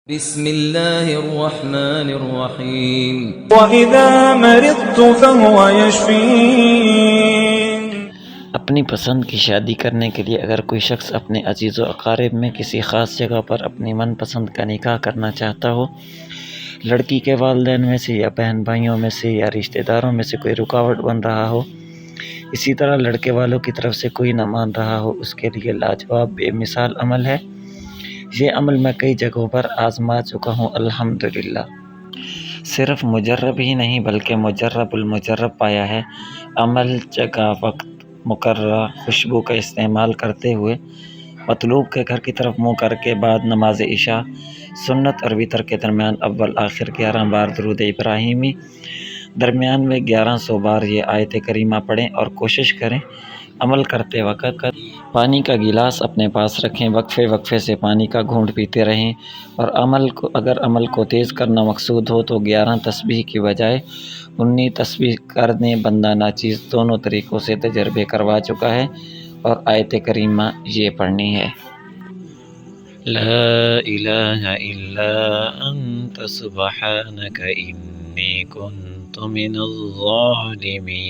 بسم الله الرحمن الرحيم وَإِذَا مَرِضْتُ فَهُوَ يَشْفِينِ۔ اپنی پسند کی شادی کرنے کے لیے اگر کوئی شخص اپنے عزیز و اقارب میں کسی خاص جگہ پر اپنی من پسند کا نکاح کرنا چاہتا ہو، لڑکی کے والدین میں سے یا بہن بھائیوں میں سے یا رشتہ داروں میں سے کوئی رکاوٹ بن رہا ہو، اسی طرح لڑکے والوں کی طرف سے کوئی نہ مان رہا ہو، اس کے لیے لاجواب بے مثال عمل ہے۔ یہ عمل میں کئی جگہوں پر آزما چکا ہوں الحمدللہ۔ صرف مجرب ہی نہیں بلکہ مجرب المجرب پایا ہے۔ عمل، جگہ، وقت مقررہ، خوشبو کا استعمال کرتے ہوئے، مطلوب کے گھر کی طرف منہ کر کے بعد نماز عشاء، سنت اور وتر کے درمیان اول آخر 11 بار درود ابراہیمی، درمیان میں 1100 بار یہ آیت کریمہ پڑھیں اور کوشش کریں عمل کرتے وقت پانی کا گلاس اپنے پاس رکھیں، وقفے وقفے سے پانی کا گھونٹ پیتے رہیں، اور اگر عمل کو تیز کرنا مقصود ہو تو 11 تسبیح کی بجائے 19 تسبیح کر دیں۔ بندہ ناچیز دونوں طریقوں سے تجربے کروا چکا ہے اور آیت کریمہ یہ پڑھنی ہے: لا الہ الا انت سبحانک انی کنت من الظالمین۔